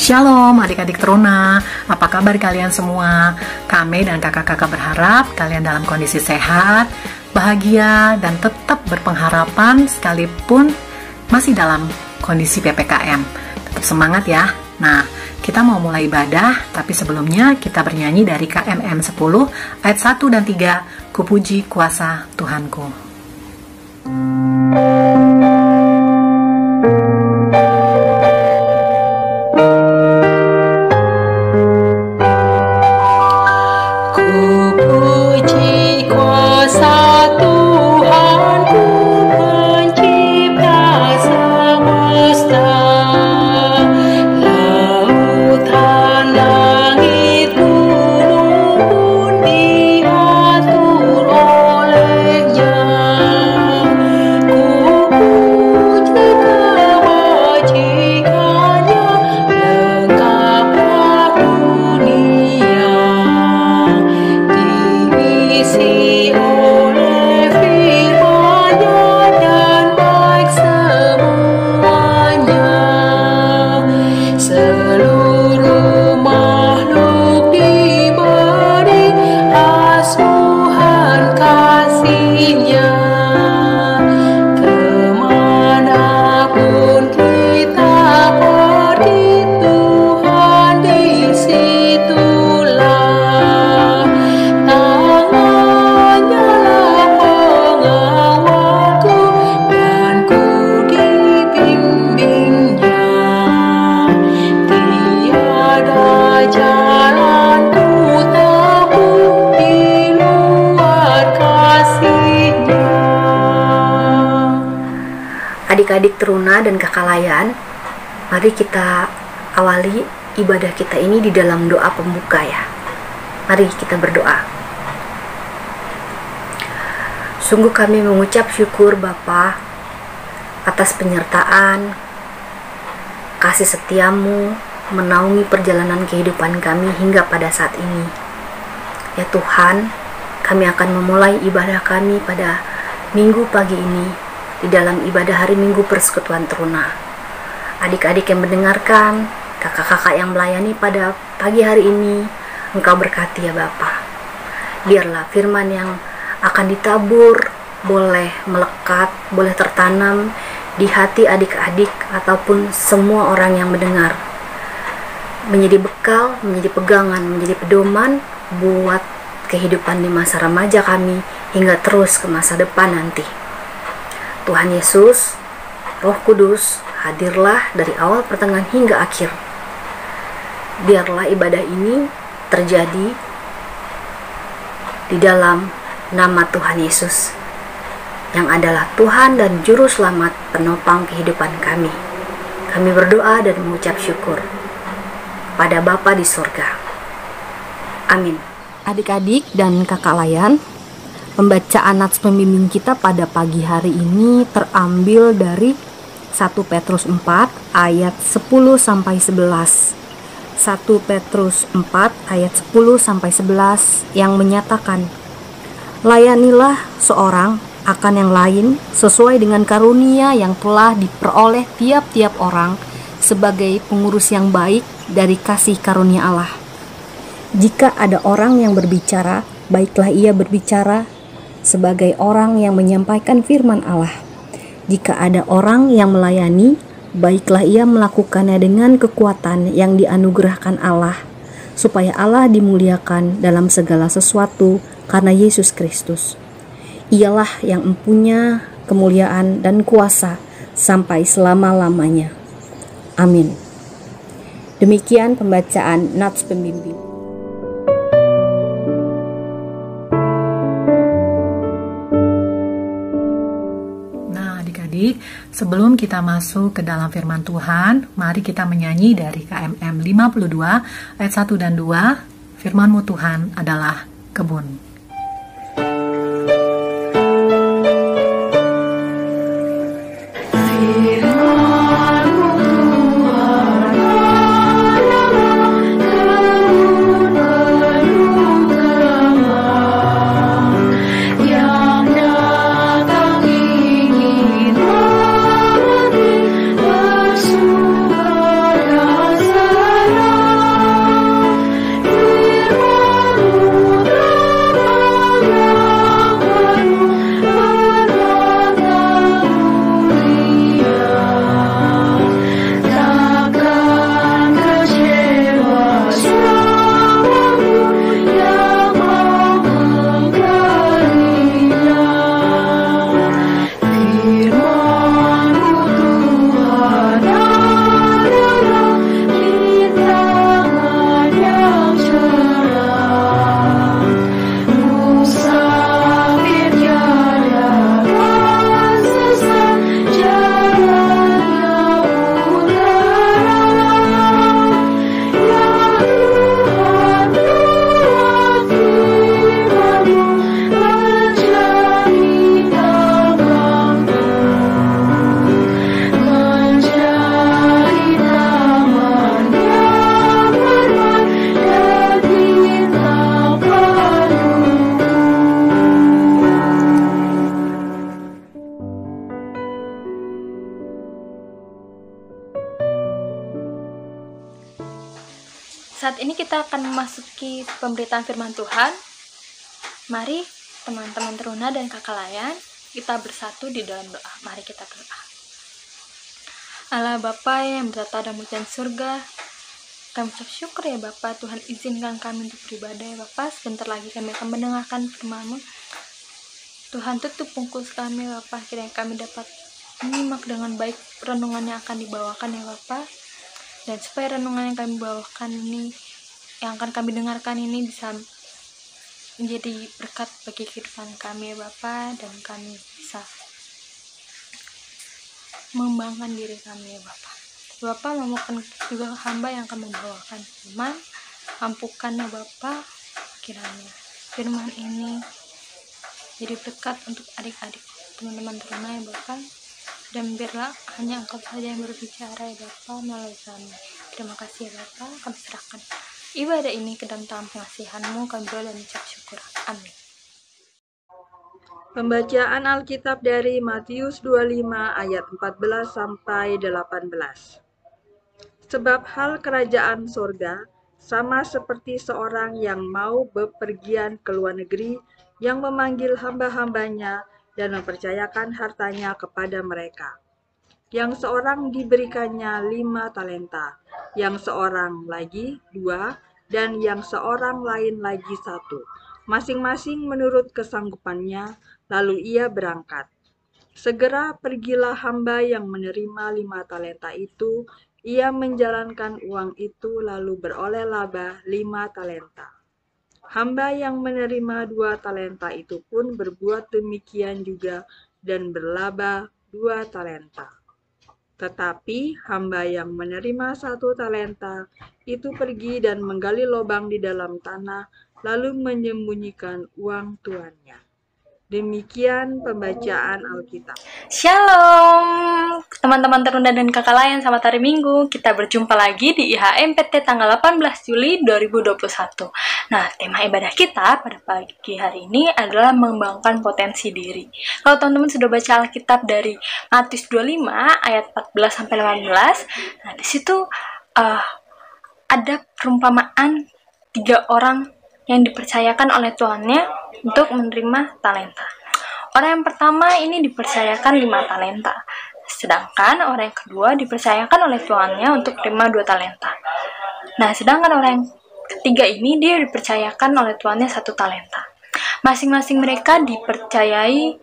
Shalom adik-adik teruna, apa kabar kalian semua? Kami dan kakak-kakak berharap kalian dalam kondisi sehat, bahagia, dan tetap berpengharapan sekalipun masih dalam kondisi PPKM. Tetap semangat ya. Nah, kita mau mulai ibadah, tapi sebelumnya kita bernyanyi dari KMM 10 ayat 1 dan 3, Kupuji kuasa Tuhanku. Adik-adik teruna dan kakak layan, mari kita awali ibadah kita ini di dalam doa pembuka ya. Mari kita berdoa. Sungguh kami mengucap syukur Bapa atas penyertaan, kasih setiamu menaungi perjalanan kehidupan kami hingga pada saat ini. Ya Tuhan, kami akan memulai ibadah kami pada minggu pagi ini di dalam ibadah hari Minggu Persekutuan Teruna. Adik-adik yang mendengarkan, kakak-kakak yang melayani pada pagi hari ini, Engkau berkati ya Bapa. Biarlah firman yang akan ditabur boleh melekat, boleh tertanam di hati adik-adik ataupun semua orang yang mendengar, menjadi bekal, menjadi pegangan, menjadi pedoman buat kehidupan di masa remaja kami hingga terus ke masa depan nanti. Tuhan Yesus, Roh Kudus, hadirlah dari awal, pertengahan hingga akhir. Biarlah ibadah ini terjadi di dalam nama Tuhan Yesus, yang adalah Tuhan dan Juru Selamat penopang kehidupan kami. Kami berdoa dan mengucap syukur pada Bapa di surga. Amin. Adik-adik dan kakak layan, pembacaan nats pembimbing kita pada pagi hari ini terambil dari 1 Petrus 4 ayat 10 sampai 11. 1 Petrus 4 ayat 10 sampai 11 yang menyatakan, "Layanilah seorang akan yang lain sesuai dengan karunia yang telah diperoleh tiap-tiap orang sebagai pengurus yang baik dari kasih karunia Allah. Jika ada orang yang berbicara, baiklah ia berbicara sebagai orang yang menyampaikan firman Allah. Jika ada orang yang melayani, baiklah ia melakukannya dengan kekuatan yang dianugerahkan Allah, supaya Allah dimuliakan dalam segala sesuatu karena Yesus Kristus. Ialah yang mempunyai kemuliaan dan kuasa sampai selama-lamanya. Amin." Demikian pembacaan nats pembimbing. Sebelum kita masuk ke dalam firman Tuhan, mari kita menyanyi dari KMM 52 ayat 1 dan 2, firman-Mu Tuhan adalah kebun. saat ini kita akan memasuki pemberitaan firman Tuhan. Mari teman-teman teruna dan kakak layan, kita bersatu di dalam doa. Mari kita berdoa. Allah Bapa yang bertata dan mulian surga, kami ucap syukur ya Bapa, Tuhan izinkan kami untuk beribadah ya Bapa. Sebentar lagi kami akan mendengarkan firman-Mu. Tuhan tutup pungkus kami Bapa, kiranya kami dapat menyimak dengan baik renungan yang akan dibawakan ya Bapa. Dan supaya renungan yang kami bawakan ini, yang akan kami dengarkan ini bisa menjadi berkat bagi kehidupan kami ya Bapa, dan kami bisa mengembangkan diri kami ya Bapa. Bapa memampukan juga hamba yang akan membawakan firman, ampukan ya Bapa, kiranya firman ini jadi berkat untuk adik-adik teman-teman teruna ya Bapa. Dan biarlah hanya Engkau saja yang berbicara ya Bapa melalui kami. Terima kasih ya Bapa, kami serahkan ibadah ini ke dalam tangan pengasihan-Mu, kami berdoa dan ucap syukur. Amin. Pembacaan Alkitab dari Matius 25 ayat 14 sampai 18. Sebab hal kerajaan sorga sama seperti seorang yang mau bepergian ke luar negeri, yang memanggil hamba-hambanya dan mempercayakan hartanya kepada mereka. Yang seorang diberikannya 5 talenta, yang seorang lagi 2, dan yang seorang lain lagi 1, masing-masing menurut kesanggupannya, lalu ia berangkat. Segera pergilah hamba yang menerima 5 talenta itu, ia menjalankan uang itu lalu beroleh laba 5 talenta. Hamba yang menerima 2 talenta itu pun berbuat demikian juga dan berlaba 2 talenta. Tetapi hamba yang menerima 1 talenta itu pergi dan menggali lubang di dalam tanah, lalu menyembunyikan uang tuannya. Demikian pembacaan Alkitab. Shalom teman-teman teruna dan kakak layan, selamat hari Minggu. Kita berjumpa lagi di IHMPT tanggal 18 Juli 2021. Nah, tema ibadah kita pada pagi hari ini adalah mengembangkan potensi diri. Kalau teman-teman sudah baca Alkitab dari Matius 25 ayat 14 sampai 18, nah di situ ada perumpamaan 3 orang yang dipercayakan oleh tuannya untuk menerima talenta. Orang yang pertama ini dipercayakan 5 talenta, sedangkan orang yang kedua dipercayakan oleh tuannya untuk menerima 2 talenta. Nah, sedangkan orang yang ketiga ini dia dipercayakan oleh tuannya 1 talenta. Masing-masing mereka dipercayai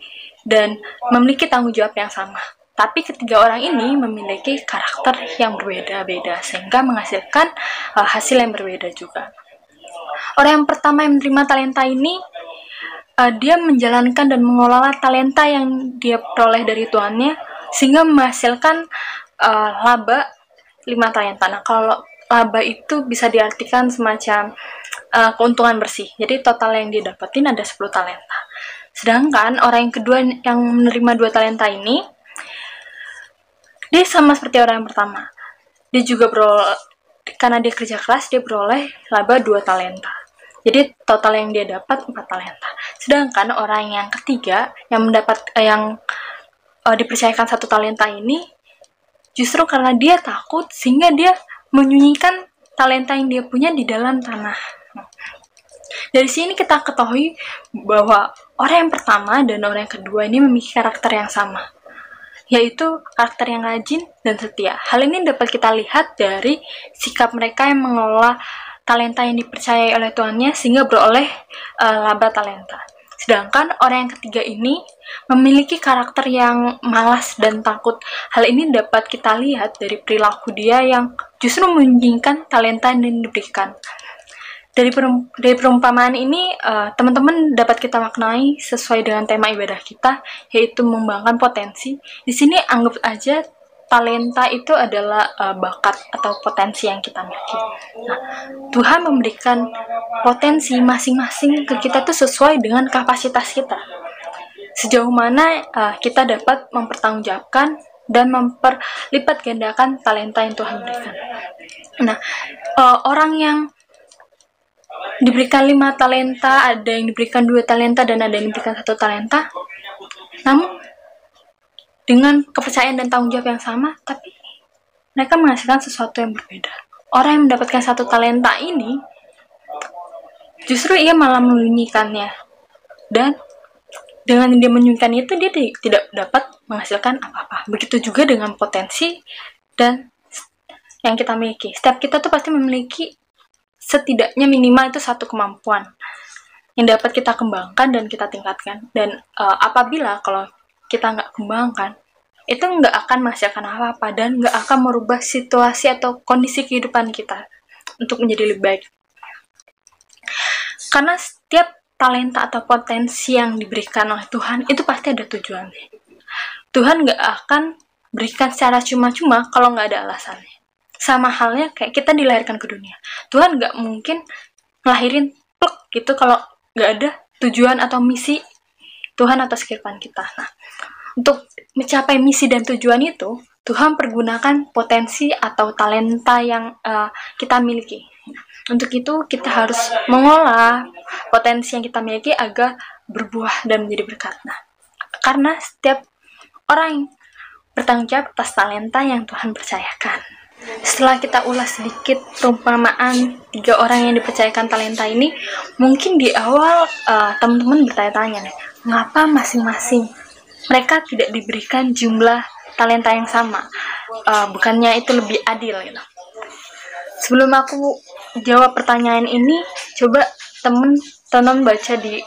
dan memiliki tanggung jawab yang sama. Tapi ketiga orang ini memiliki karakter yang berbeda-beda sehingga menghasilkan hasil yang berbeda juga. Orang yang pertama yang menerima talenta ini, dia menjalankan dan mengelola talenta yang dia peroleh dari tuannya sehingga menghasilkan laba 5 talenta. Nah, kalau laba itu bisa diartikan semacam keuntungan bersih. Jadi total yang dia dapetin ada 10 talenta. Sedangkan orang yang kedua yang menerima 2 talenta ini, dia sama seperti orang yang pertama. Dia juga karena dia kerja keras, dia beroleh laba 2 talenta. Jadi total yang dia dapat 4 talenta. Sedangkan orang yang ketiga yang dipercayakan 1 talenta ini, justru karena dia takut sehingga dia menyembunyikan talenta yang dia punya di dalam tanah. Dari sini kita ketahui bahwa orang yang pertama dan orang yang kedua ini memiliki karakter yang sama, yaitu karakter yang rajin dan setia. Hal ini dapat kita lihat dari sikap mereka yang mengelola talenta yang dipercayai oleh tuannya sehingga beroleh laba talenta. Sedangkan orang yang ketiga ini memiliki karakter yang malas dan takut. Hal ini dapat kita lihat dari perilaku dia yang justru menyembunyikan talenta yang diberikan. Dari perumpamaan ini, teman-teman dapat kita maknai sesuai dengan tema ibadah kita, yaitu mengembangkan potensi. Di sini anggap aja talenta itu adalah bakat atau potensi yang kita miliki. Nah, Tuhan memberikan potensi masing-masing ke kita tuh sesuai dengan kapasitas kita. Sejauh mana kita dapat mempertanggungjawabkan dan memperlipat gandakan talenta yang Tuhan berikan. Nah, orang yang diberikan 5 talenta, ada yang diberikan 2 talenta, dan ada yang diberikan 1 talenta, namun dengan kepercayaan dan tanggung jawab yang sama, tapi mereka menghasilkan sesuatu yang berbeda. orang yang mendapatkan satu talenta ini justru ia malah menyembunyikannya, dan dengan dia menyembunyikan itu dia tidak dapat menghasilkan apa-apa. Begitu juga dengan potensi dan yang kita miliki. Setiap kita tuh pasti memiliki setidaknya minimal itu satu kemampuan yang dapat kita kembangkan dan kita tingkatkan. Dan apabila kalau kita nggak kembangkan, itu nggak akan menghasilkan apa-apa dan nggak akan merubah situasi atau kondisi kehidupan kita untuk menjadi lebih baik. Karena setiap talenta atau potensi yang diberikan oleh Tuhan itu pasti ada tujuannya. Tuhan nggak akan berikan secara cuma-cuma kalau nggak ada alasannya. Sama halnya kayak kita dilahirkan ke dunia. Tuhan nggak mungkin ngelahirin plek gitu kalau nggak ada tujuan atau misi Tuhan atas kehidupan kita. Nah, untuk mencapai misi dan tujuan itu, Tuhan pergunakan potensi atau talenta yang kita miliki. Untuk itu, kita harus mengolah potensi yang kita miliki agar berbuah dan menjadi berkat. Nah, karena setiap orang yang bertanggung jawab atas talenta yang Tuhan percayakan. Setelah kita ulas sedikit perumpamaan 3 orang yang dipercayakan talenta ini, mungkin di awal teman-teman bertanya-tanya, mengapa masing-masing mereka tidak diberikan jumlah talenta yang sama? Bukannya itu lebih adil gitu. Sebelum aku jawab pertanyaan ini, coba teman-teman baca di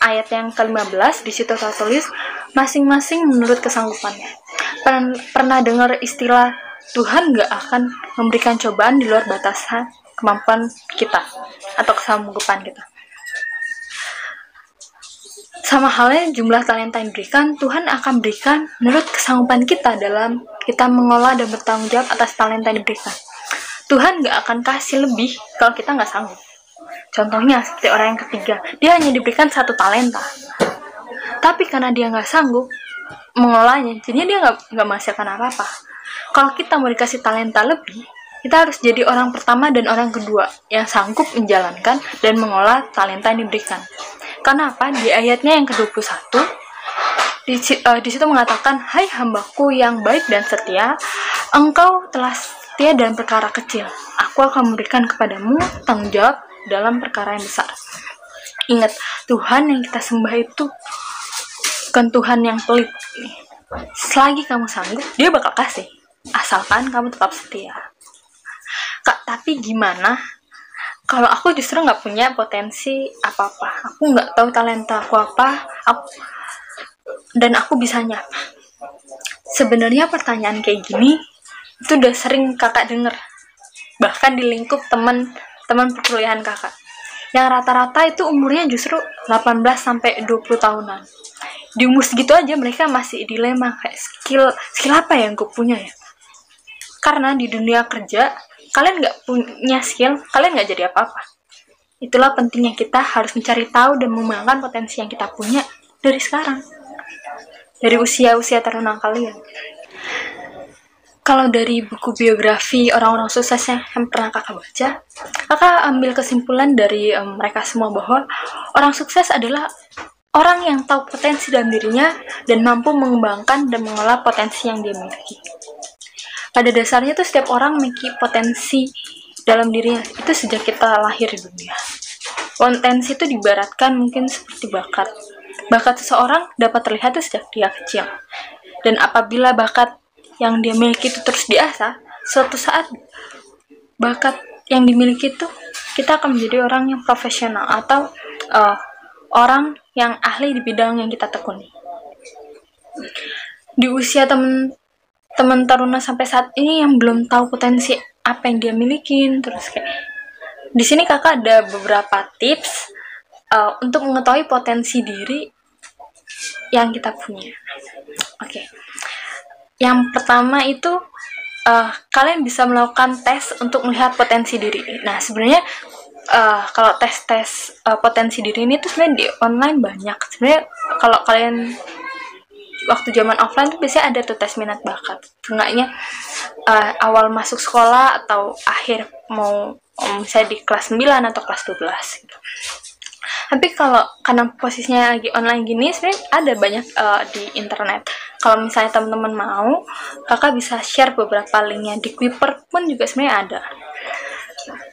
ayat yang ke-15, di situ saya tulis masing-masing menurut kesanggupannya. Pernah dengar istilah Tuhan nggak akan memberikan cobaan di luar batasan kemampuan kita atau kesanggupan kita. Sama halnya jumlah talenta yang diberikan, Tuhan akan berikan menurut kesanggupan kita dalam kita mengolah dan bertanggung jawab atas talenta yang diberikan. Tuhan nggak akan kasih lebih kalau kita nggak sanggup. Contohnya seperti orang yang ketiga, dia hanya diberikan 1 talenta, tapi karena dia nggak sanggup mengolahnya, jadinya dia nggak menghasilkan apa-apa. Kalau kita mau dikasih talenta lebih, kita harus jadi orang pertama dan orang kedua yang sanggup menjalankan dan mengolah talenta yang diberikan. Karena apa? Di ayatnya yang ke-21, di situ mengatakan, "Hai hambaku yang baik dan setia, engkau telah setia dalam perkara kecil. Aku akan memberikan kepadamu tanggung jawab dalam perkara yang besar." Ingat, Tuhan yang kita sembah itu bukan Tuhan yang pelit. Selagi kamu sanggup, dia bakal kasih. Asalkan kamu tetap setia. Kak, tapi gimana kalau aku justru nggak punya potensi apa-apa? Aku nggak tahu talenta aku apa, dan aku bisanya apa? Sebenarnya pertanyaan kayak gini itu udah sering kakak denger, bahkan di lingkup teman perkuliahan kakak, yang rata-rata itu umurnya justru 18 sampai 20 tahunan. Di umur segitu aja mereka masih dilema kayak skill apa yang gue punya ya? Karena di dunia kerja kalian nggak punya skill, kalian nggak jadi apa-apa. Itulah pentingnya kita harus mencari tahu dan mengembangkan potensi yang kita punya dari sekarang, dari usia-usia terunang kalian. Kalau dari buku biografi orang-orang sukses yang pernah kakak baca, kakak ambil kesimpulan dari mereka semua bahwa orang sukses adalah orang yang tahu potensi dalam dirinya dan mampu mengembangkan dan mengolah potensi yang dia miliki. Pada dasarnya tuh setiap orang memiliki potensi dalam dirinya itu sejak kita lahir di dunia. Potensi itu diibaratkan mungkin seperti bakat. Bakat seseorang dapat terlihat tuh sejak dia kecil. Dan apabila bakat yang dia miliki itu terus diasah, suatu saat bakat yang dimiliki itu kita akan menjadi orang yang profesional atau orang yang ahli di bidang yang kita tekuni. Di usia teman taruna sampai saat ini yang belum tahu potensi apa yang dia miliki, terus kayak di sini kakak ada beberapa tips untuk mengetahui potensi diri yang kita punya. Oke. Yang pertama itu kalian bisa melakukan tes untuk melihat potensi diri. Nah, sebenarnya kalau tes potensi diri ini tuh sebenarnya di online banyak. Sebenarnya kalau kalian waktu zaman offline tuh biasanya ada tuh tes minat bakat. Seenggaknya awal masuk sekolah atau akhir mau misalnya di kelas 9 atau kelas 12 gitu. Tapi kalau karena posisinya lagi online gini, sebenarnya ada banyak di internet. kalau misalnya teman-teman mau, kakak bisa share beberapa linknya. Di Quipper pun juga sebenarnya ada.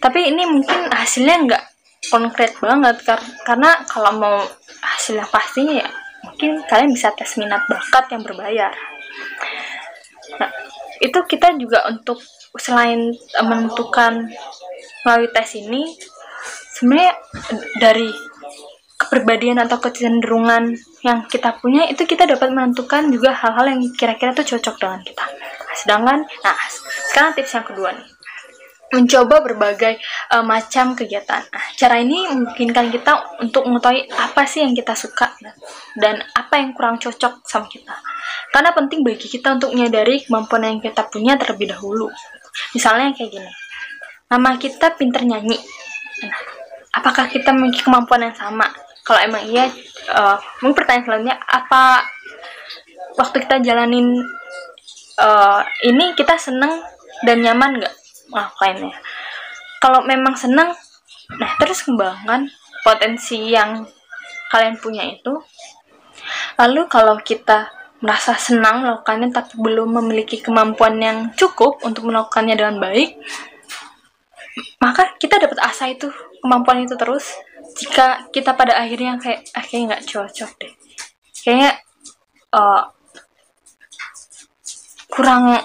Tapi ini mungkin hasilnya nggak konkret banget, karena kalau mau hasilnya pastinya ya mungkin kalian bisa tes minat bakat yang berbayar. Nah, itu kita juga untuk selain menentukan melalui tes ini, sebenarnya dari kepribadian atau kecenderungan yang kita punya itu kita dapat menentukan juga hal-hal yang kira-kira tuh cocok dengan kita. Sedangkan, nah sekarang tips yang kedua nih, mencoba berbagai macam kegiatan. Nah, cara ini memungkinkan kita untuk mengetahui apa sih yang kita suka dan apa yang kurang cocok sama kita. Karena penting bagi kita untuk menyadari kemampuan yang kita punya terlebih dahulu. Misalnya kayak gini, nama kita pinter nyanyi. Nah, apakah kita memiliki kemampuan yang sama? Kalau emang iya, mungkin pertanyaan selanjutnya, apa waktu kita jalanin ini kita seneng dan nyaman nggak melakukannya? Kalau memang seneng, nah terus kembangkan potensi yang kalian punya itu. Lalu kalau kita merasa senang melakukannya tapi belum memiliki kemampuan yang cukup untuk melakukannya dengan baik, maka kita dapat asa itu, kemampuan itu terus. Jika kita pada akhirnya kayaknya nggak cocok deh, kayaknya kurang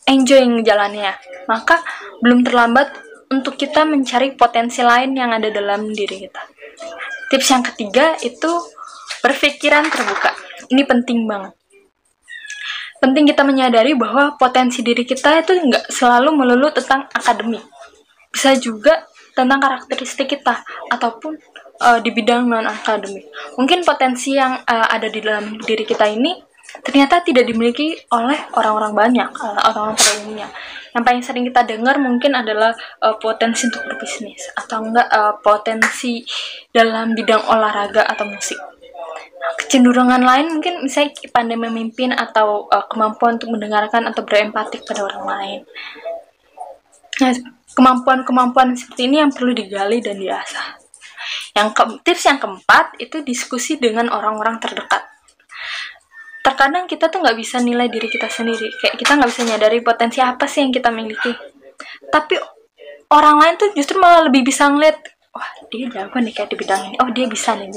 enjoy ngejalannya, maka belum terlambat untuk kita mencari potensi lain yang ada dalam diri kita. Tips yang ketiga itu berpikiran terbuka. Ini penting banget. Penting kita menyadari bahwa potensi diri kita itu nggak selalu melulu tentang akademik. Bisa juga tentang karakteristik kita ataupun di bidang non-akademik. Mungkin potensi yang ada di dalam diri kita ini ternyata tidak dimiliki oleh orang-orang banyak, orang-orang pada umumnya. Yang paling sering kita dengar mungkin adalah potensi untuk berbisnis, atau enggak potensi dalam bidang olahraga atau musik. Nah, kecenderungan lain mungkin misalnya pandai memimpin atau kemampuan untuk mendengarkan atau berempatik pada orang lain. Nah, kemampuan-kemampuan seperti ini yang perlu digali dan diasah. Tips yang keempat itu diskusi dengan orang-orang terdekat. Terkadang kita tuh nggak bisa nilai diri kita sendiri, kayak kita nggak bisa nyadari potensi apa sih yang kita miliki. Tapi orang lain tuh justru malah lebih bisa ngeliat, wah dia jago nih kayak di bidang ini, oh dia bisa nih.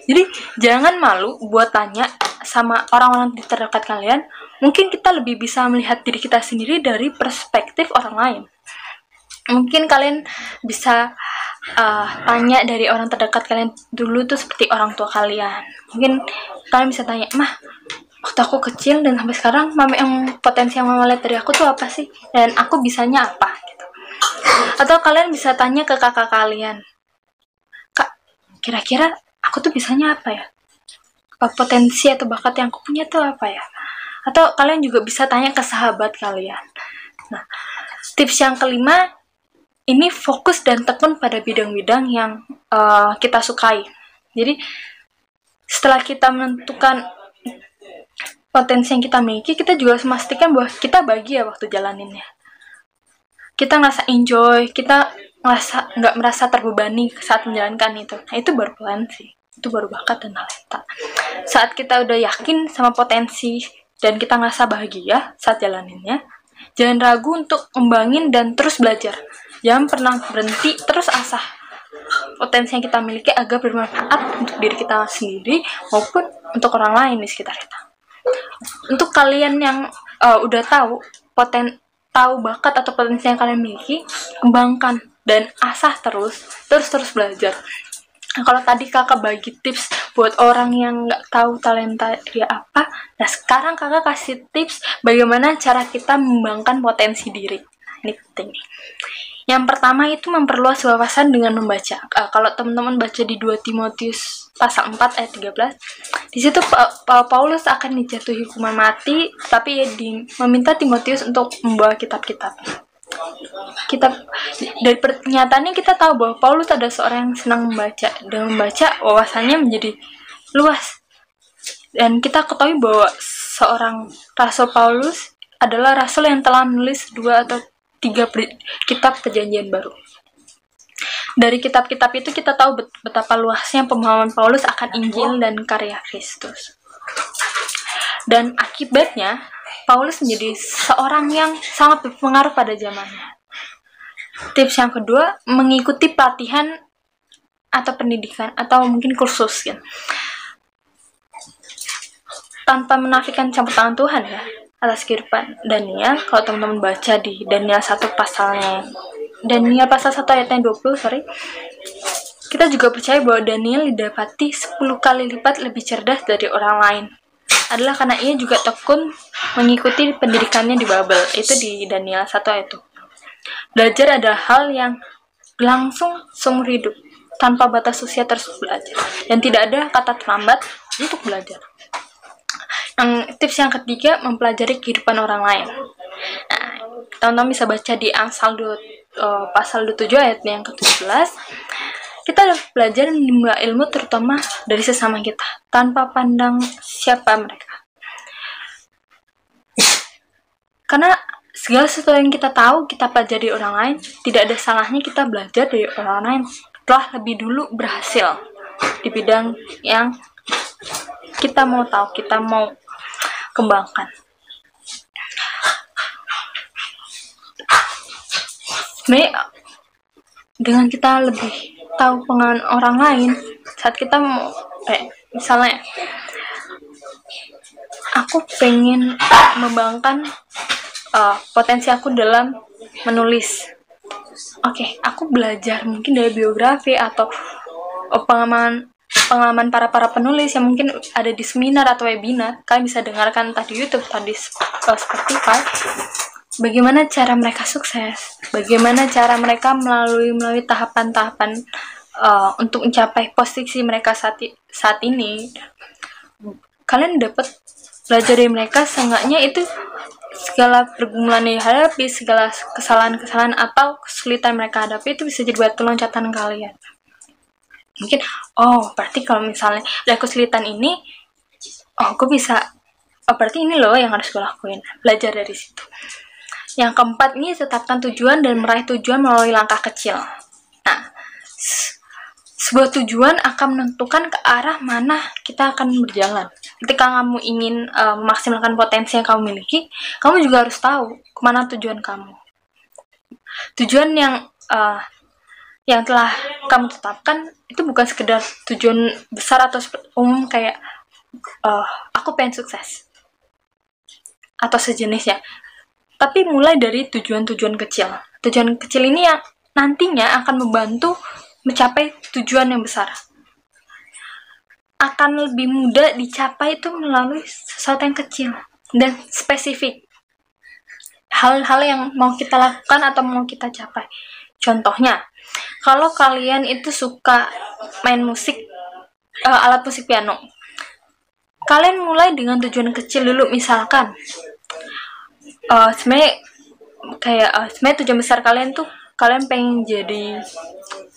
Jadi jangan malu buat tanya sama orang-orang di terdekat kalian. Mungkin kita lebih bisa melihat diri kita sendiri dari perspektif orang lain. Mungkin kalian bisa tanya dari orang terdekat kalian dulu tuh, seperti orang tua kalian. Mungkin kalian bisa tanya, mah waktu aku kecil dan sampai sekarang potensi yang mama lihat dari aku tuh apa sih, dan aku bisanya apa gitu. Atau kalian bisa tanya ke kakak kalian, kak kira-kira aku tuh bisanya apa ya, potensi atau bakat yang aku punya tuh apa ya. Atau kalian juga bisa tanya ke sahabat kalian. Nah, tips yang kelima ini fokus dan tekun pada bidang-bidang yang kita sukai. Jadi setelah kita menentukan potensi yang kita miliki, kita juga harus memastikan bahwa kita bahagia waktu jalaninnya. Kita ngerasa enjoy, kita nggak merasa terbebani saat menjalankan itu. Nah, itu baru potensi, itu baru bakat dan talenta. Saat kita udah yakin sama potensi dan kita ngerasa bahagia saat jalaninnya, jangan ragu untuk ngembangin dan terus belajar. Jangan pernah berhenti, terus asah potensi yang kita miliki agar bermanfaat untuk diri kita sendiri maupun untuk orang lain di sekitar kita. Untuk kalian yang udah tahu bakat atau potensi yang kalian miliki, kembangkan dan asah terus belajar. Nah, kalau tadi kakak bagi tips buat orang yang nggak tahu talenta dia apa, nah sekarang kakak kasih tips bagaimana cara kita mengembangkan potensi diri. Ini penting. Yang pertama itu memperluas wawasan dengan membaca. Kalau teman-teman baca di 2 Timotius pasal 4 ayat 13, di situ Paulus akan dijatuhi hukuman mati, tapi meminta Timotius untuk membawa kitab-kitab. Dari pernyataannya kita tahu bahwa Paulus adalah seorang yang senang membaca. Dengan membaca, wawasannya menjadi luas. Dan kita ketahui bahwa seorang Rasul Paulus adalah rasul yang telah menulis 2 atau 3 kitab perjanjian baru. Dari kitab-kitab itu kita tahu betapa luasnya pemahaman Paulus akan Injil dan karya Kristus. Dan akibatnya Paulus menjadi seorang yang sangat berpengaruh pada zamannya. Tips yang kedua, mengikuti pelatihan atau pendidikan atau mungkin kursus ya. Tanpa menafikan campur tangan Tuhan ya atas kehidupan Daniel. Kalau teman-teman baca di Daniel 1 pasal 1 ayatnya 20, kita juga percaya bahwa Daniel didapati 10 kali lipat lebih cerdas dari orang lain. Adalah karena ia juga tekun mengikuti pendidikannya di Babel. Itu di Daniel 1 ayat itu. Belajar adalah hal yang berlangsung seumur hidup, tanpa batas usia terus belajar. Dan tidak ada kata terlambat untuk belajar. Tips yang ketiga, mempelajari kehidupan orang lain. Nah, teman-teman bisa baca di Amsal pasal 27 ayat yang ke-17. Kita harus belajar menimba ilmu terutama dari sesama kita, tanpa pandang siapa mereka. Karena segala sesuatu yang kita tahu, kita pelajari orang lain, tidak ada salahnya kita belajar dari orang lain telah lebih dulu berhasil di bidang yang kita mau tahu, kita mau kembangkan. Sebenarnya dengan kita lebih tahu pengalaman orang lain, saat kita mau misalnya aku pengen mengembangkan potensi aku dalam menulis. Oke, aku belajar mungkin dari biografi atau pengalaman para penulis yang mungkin ada di seminar atau webinar. Kalian bisa dengarkan entah di YouTube atau di Spotify. Bagaimana cara mereka sukses, bagaimana cara mereka melalui tahapan-tahapan untuk mencapai posisi mereka saat ini. Kalian dapat belajar dari mereka, seenggaknya itu segala pergumulan yang dihadapi, segala kesalahan-kesalahan atau kesulitan mereka hadapi itu bisa jadi batu loncatan kalian. Mungkin, berarti kalau misalnya ada kesulitan ini, gue bisa, berarti ini loh yang harus gue lakuin. Belajar dari situ. Yang keempat ini, tetapkan tujuan dan meraih tujuan melalui langkah kecil. Nah, sebuah tujuan akan menentukan ke arah mana kita akan berjalan. Ketika kamu ingin memaksimalkan potensi yang kamu miliki, kamu juga harus tahu kemana tujuan kamu. Tujuan yang telah kamu tetapkan itu bukan sekedar tujuan besar atau umum kayak aku pengen sukses atau sejenisnya. Tapi mulai dari tujuan-tujuan kecil. Tujuan kecil ini yang nantinya akan membantu mencapai tujuan yang besar. Akan lebih mudah dicapai itu melalui sesuatu yang kecil dan spesifik. Hal-hal yang mau kita lakukan atau mau kita capai. Contohnya, kalau kalian itu suka main musik, alat musik piano, kalian mulai dengan tujuan kecil dulu. Misalkan sebenarnya tujuan besar kalian tuh kalian pengen jadi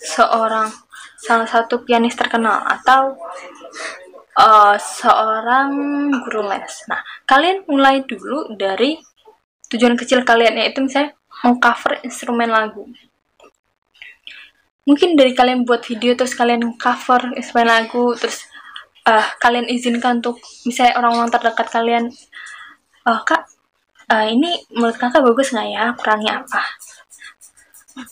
salah satu pianis terkenal atau seorang guru les. Nah, kalian mulai dulu dari tujuan kecil kalian, yaitu misalnya mengcover instrumen lagu. Mungkin dari kalian buat video terus kalian cover instrumen lagu, terus kalian izinkan untuk misalnya orang-orang terdekat kalian, Kak, ini menurut kakak bagus nggak ya, kurangnya apa?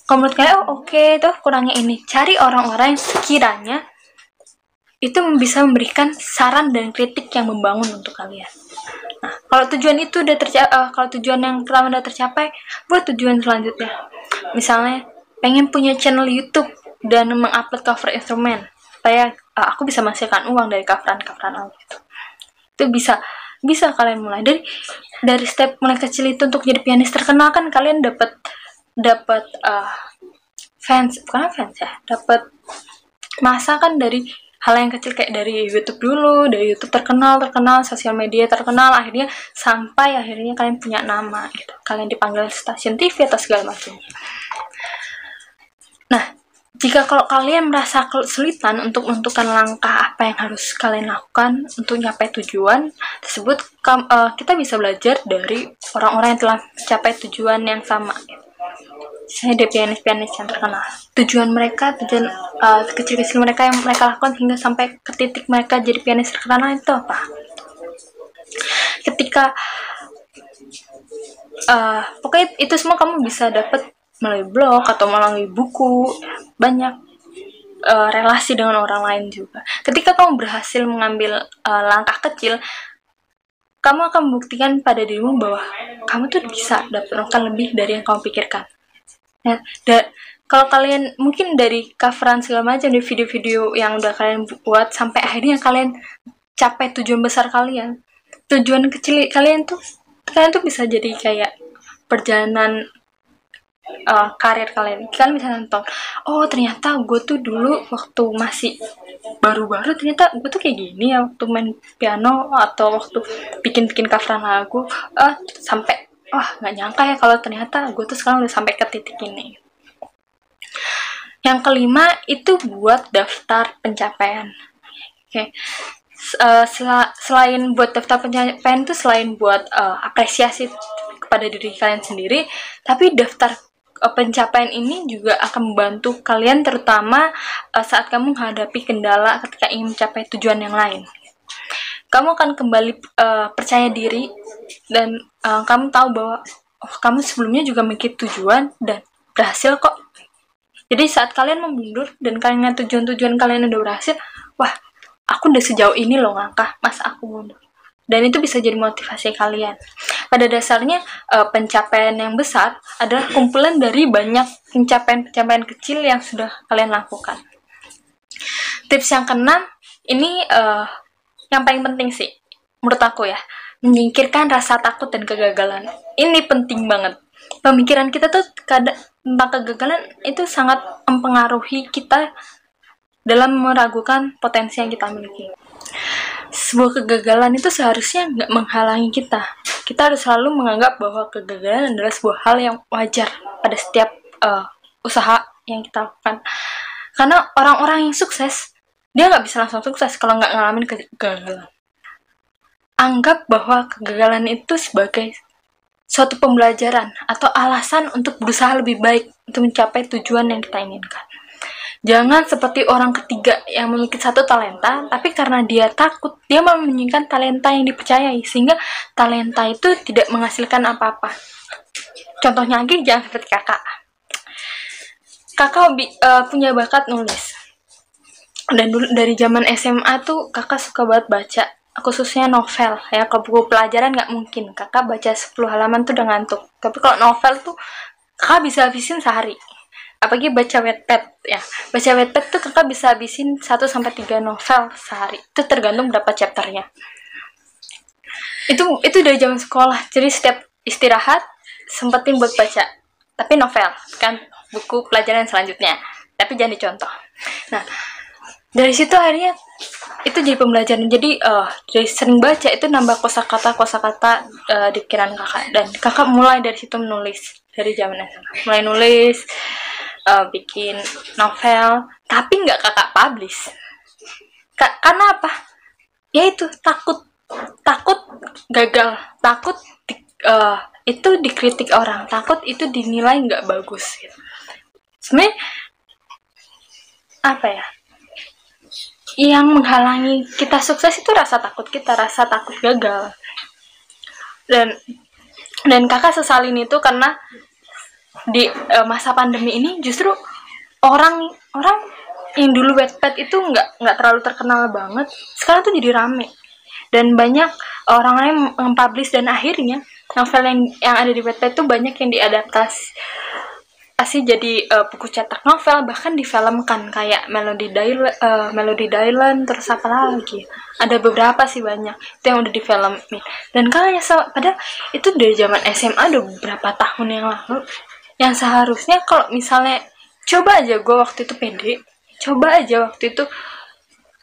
Kalau menurut kalian oke, tuh kurangnya ini. Cari orang-orang yang sekiranya itu bisa memberikan saran dan kritik yang membangun untuk kalian. Nah, kalau tujuan itu udah kalau tujuan yang pertama udah tercapai, buat tujuan selanjutnya. Misalnya pengen punya channel YouTube dan mengupload cover instrumen supaya aku bisa menghasilkan uang dari coveran lagu itu bisa kalian mulai dari step mulai kecil itu. Untuk jadi pianis terkenal kan kalian dapat dapat masa kan dari hal yang kecil, kayak dari YouTube dulu, dari YouTube terkenal, sosial media terkenal, akhirnya kalian punya nama gitu, kalian dipanggil stasiun TV atau segala macamnya. Nah, jika kalau kalian merasa kesulitan untuk menentukan langkah apa yang harus kalian lakukan untuk mencapai tujuan tersebut, kita bisa belajar dari orang-orang yang telah mencapai tujuan yang sama. Saya ada pianis-pianis yang terkenal. Tujuan kecil-kecil mereka yang mereka lakukan hingga sampai ke titik mereka jadi pianis terkenal itu apa? Ketika pokoknya itu semua kamu bisa dapat melalui blog atau melalui buku, banyak relasi dengan orang lain juga. Ketika kamu berhasil mengambil langkah kecil, kamu akan membuktikan pada dirimu bahwa kamu tuh bisa dapatkan lebih dari yang kamu pikirkan. Nah, kalau kalian mungkin dari coveran segala macam, dari video-video yang udah kalian buat sampai akhirnya kalian capai tujuan besar kalian, tujuan kecil kalian tuh bisa jadi kayak perjalanan karir kalian bisa nonton, oh ternyata gue tuh dulu waktu masih baru-baru ternyata gue tuh kayak gini ya, waktu main piano atau waktu bikin coveran lagu, sampai nggak nyangka ya kalau ternyata gue tuh sekarang udah sampai ke titik ini. Yang kelima itu buat daftar pencapaian. Oke. Selain buat daftar pencapaian itu selain buat apresiasi kepada diri kalian sendiri, tapi daftar pencapaian ini juga akan membantu kalian terutama saat kamu menghadapi kendala ketika ingin mencapai tujuan yang lain. Kamu akan kembali percaya diri dan kamu tahu bahwa kamu sebelumnya juga memiliki tujuan dan berhasil kok. Jadi saat kalian mundur dan kalian lihat tujuan-tujuan kalian udah berhasil, wah aku udah sejauh ini loh ngangkah, masa aku mundur. Dan itu bisa jadi motivasi kalian. Pada dasarnya pencapaian yang besar adalah kumpulan dari banyak pencapaian-pencapaian kecil yang sudah kalian lakukan. Tips yang keenam ini yang paling penting sih menurut aku ya, menyingkirkan rasa takut dan kegagalan. Ini penting banget. Pemikiran kita tuh tentang kegagalan itu sangat mempengaruhi kita dalam meragukan potensi yang kita miliki. Sebuah kegagalan itu seharusnya nggak menghalangi kita. Kita harus selalu menganggap bahwa kegagalan adalah sebuah hal yang wajar pada setiap usaha yang kita lakukan. Karena orang-orang yang sukses, dia nggak bisa langsung sukses kalau nggak ngalamin kegagalan. Anggap bahwa kegagalan itu sebagai suatu pembelajaran atau alasan untuk berusaha lebih baik untuk mencapai tujuan yang kita inginkan. Jangan seperti orang ketiga yang memiliki satu talenta, tapi karena dia takut, dia menyembunyikan talenta yang dipercayai, sehingga talenta itu tidak menghasilkan apa-apa. Contohnya lagi, jangan seperti kakak. Kakak punya bakat nulis. Dan dulu dari zaman SMA tuh kakak suka banget baca, khususnya novel. Ya, kalau buku pelajaran nggak mungkin. Kakak baca 10 halaman tuh udah ngantuk. Tapi kalau novel tuh kakak bisa habisin sehari. Apalagi baca Wattpad ya. Baca Wattpad tuh kakak bisa habisin 1-3 novel sehari. Itu tergantung berapa chapternya. Itu dari zaman sekolah. Jadi setiap istirahat sempetin buat baca. Tapi novel, kan buku pelajaran selanjutnya. Tapi jangan dicontoh. Nah, dari situ akhirnya itu jadi pembelajaran. Jadi dari sering baca itu nambah kosakata di pikiran kakak. Dan kakak mulai dari situ menulis dari zaman SMA. Mulai nulis, bikin novel, tapi nggak kakak publish. Karena apa? Ya itu takut gagal, takut itu dikritik orang, takut itu dinilai nggak bagus. Gitu. Sebenarnya apa ya? Yang menghalangi kita sukses itu rasa takut kita, rasa takut gagal. Dan kakak sesalin itu karena di masa pandemi ini justru orang yang dulu Wattpad itu nggak terlalu terkenal banget, sekarang tuh jadi rame dan banyak orang yang mempublish, dan akhirnya novel yang ada di Wattpad itu banyak yang diadaptasi jadi buku cetak novel, bahkan difilmkan kayak Melody Island, terus apa lagi, ada beberapa sih, banyak itu yang udah difilmin. Dan kalau nyesel, padahal itu dari zaman SMA udah beberapa tahun yang lalu, yang seharusnya kalau misalnya coba aja gue waktu itu pede, coba aja waktu itu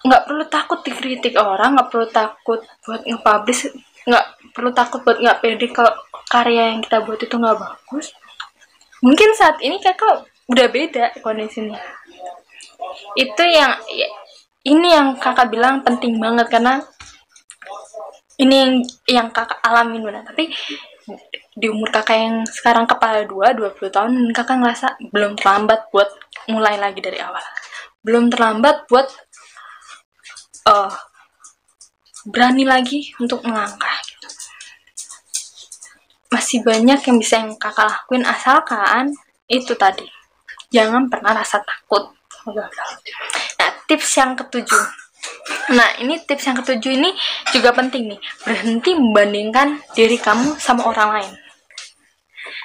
nggak perlu takut dikritik orang, nggak perlu takut buat nge-publish, nggak perlu takut buat nggak pede kalau karya yang kita buat itu nggak bagus. Mungkin saat ini kakak udah beda kondisinya. Itu ini yang kakak bilang penting banget, karena ini yang kakak alamin benar. Tapi di umur kakak yang sekarang kepala 20 tahun, kakak ngerasa belum terlambat buat mulai lagi dari awal. Belum terlambat buat berani lagi untuk melangkah gitu. masih banyak yang bisa yang kakak lakuin, asalkan itu tadi, jangan pernah rasa takut. Nah, tips yang ketujuh. Nah, ini tips yang ketujuh ini juga penting nih. Berhenti membandingkan diri kamu sama orang lain.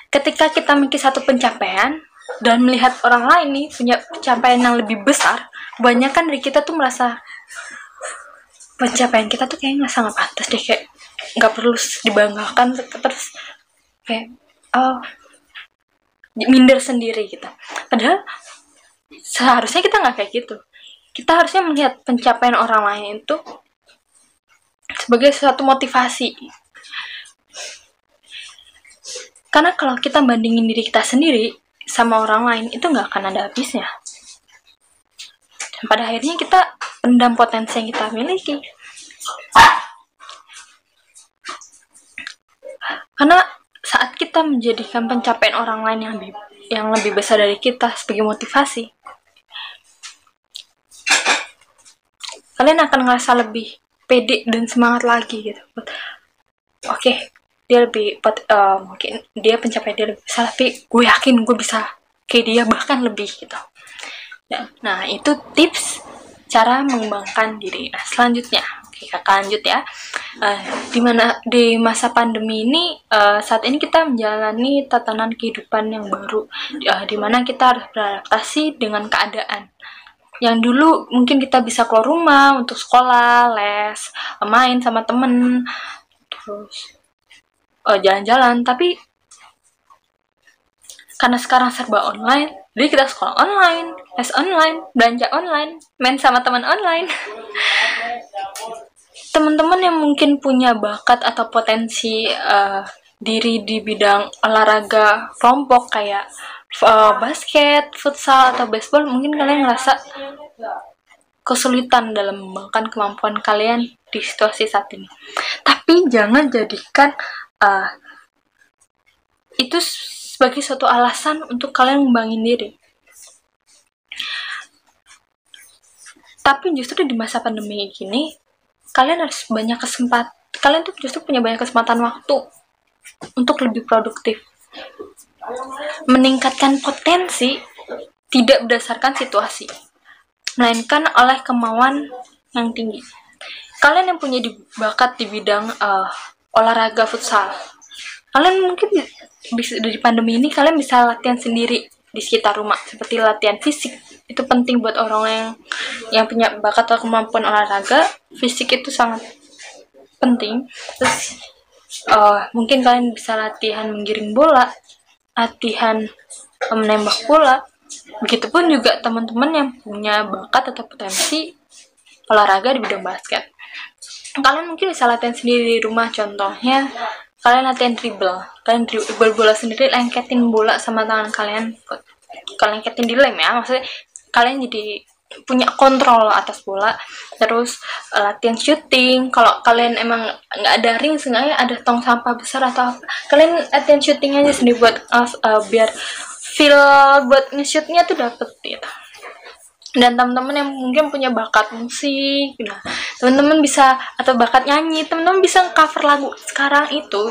Ketika kita memiliki satu pencapaian dan melihat orang lain nih punya pencapaian yang lebih besar, kebanyakan dari kita tuh merasa pencapaian kita tuh kayaknya nggak pantas deh, kayak nggak perlu dibanggakan, terus kayak minder sendiri gitu. Padahal seharusnya kita nggak kayak gitu. Kita harusnya melihat pencapaian orang lain itu sebagai suatu motivasi. Karena kalau kita bandingin diri kita sendiri sama orang lain, itu nggak akan ada habisnya. Dan pada akhirnya kita pendam potensi yang kita miliki. Karena saat kita menjadikan pencapaian orang lain yang lebih besar dari kita sebagai motivasi, kalian akan ngerasa lebih pede dan semangat lagi gitu. Oke, dia lebih mungkin dia pencapaian dia lebih besar, tapi gue yakin gue bisa kayak dia, bahkan lebih gitu. Nah, itu tips cara mengembangkan diri. Nah, selanjutnya, oke, kakak lanjut ya. Dimana di masa pandemi ini, saat ini kita menjalani tatanan kehidupan yang baru, dimana kita harus beradaptasi dengan keadaan. Yang dulu mungkin kita bisa keluar rumah untuk sekolah, les, main sama temen, terus jalan-jalan, tapi karena sekarang serba online, jadi kita sekolah online, les online, belanja online, main sama teman online. Teman-teman yang mungkin punya bakat atau potensi diri di bidang olahraga kelompok kayak basket, futsal, atau baseball, mungkin kalian ngerasa kesulitan dalam mengembangkan kemampuan kalian di situasi saat ini. Tapi jangan jadikan itu sebagai suatu alasan untuk kalian ngembangin diri. Tapi justru di masa pandemi gini, kalian harus kalian tuh justru punya banyak kesempatan waktu untuk lebih produktif. Meningkatkan potensi tidak berdasarkan situasi, melainkan oleh kemauan yang tinggi. Kalian yang punya bakat di bidang olahraga futsal, kalian mungkin bisa dari pandemi ini kalian bisa latihan sendiri di sekitar rumah, seperti latihan fisik. Itu penting buat orang yang punya bakat atau kemampuan olahraga. Fisik itu sangat penting. Terus mungkin kalian bisa latihan menggiring bola, latihan menembak bola. Begitupun juga teman-teman yang punya bakat atau potensi olahraga di bidang basket. Kalian mungkin bisa latihan sendiri di rumah, contohnya kalian latihan dribble. Kalian dribble bola sendiri, lengketin bola sama tangan kalian. Kalian lengketin di lem ya, maksudnya kalian jadi punya kontrol atas bola. Terus latihan shooting. Kalau kalian emang nggak ada ring, seenggaknya ada tong sampah besar atau apa, kalian latihan shooting aja sendiri buat biar feel buat nge-shootnya tuh dapet gitu. Dan teman-teman yang mungkin punya bakat musik, nah teman-teman bisa, atau bakat nyanyi, teman-teman bisa cover lagu. Sekarang itu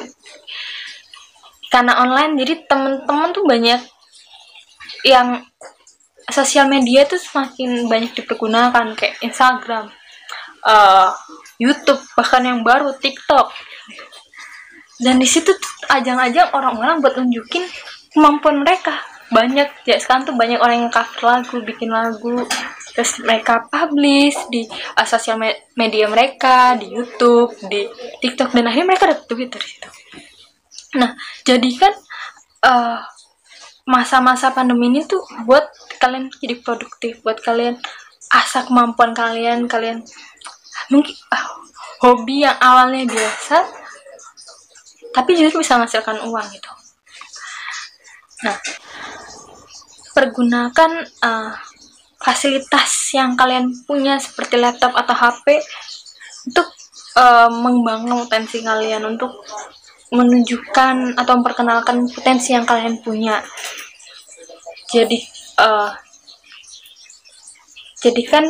karena online, jadi teman-teman tuh banyak yang sosial media tuh semakin banyak dipergunakan, kayak Instagram, YouTube, bahkan yang baru TikTok. Dan di situ ajang-ajang orang-orang buat nunjukin kemampuan mereka. Banyak ya sekarang tuh banyak orang yang cover lagu, bikin lagu, terus mereka publish di sosial media mereka, di YouTube, di TikTok, dan akhirnya mereka dapat duit dari situ. Nah, jadikan masa-masa pandemi ini tuh buat kalian jadi produktif, buat kalian asah kemampuan kalian mungkin hobi yang awalnya biasa tapi justru bisa menghasilkan uang gitu. Nah, pergunakan fasilitas yang kalian punya seperti laptop atau HP untuk mengembangkan potensi kalian, untuk menunjukkan atau memperkenalkan potensi yang kalian punya. Jadi jadikan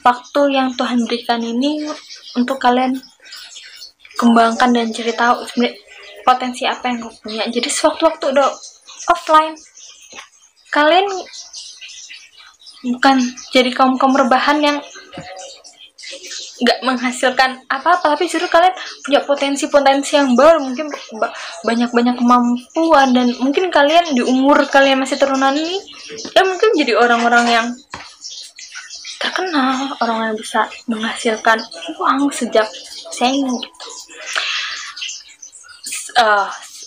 waktu yang Tuhan berikan ini untuk kalian kembangkan dan cari tahu potensi apa yang kau punya. Jadi sewaktu-waktu udah offline, kalian bukan jadi kaum rebahan yang nggak menghasilkan apa-apa, tapi justru kalian punya potensi-potensi yang baru, mungkin banyak kemampuan, dan mungkin kalian di umur kalian masih turunan ini ya mungkin jadi orang-orang yang terkenal, orang yang bisa menghasilkan uang sejak seni gitu.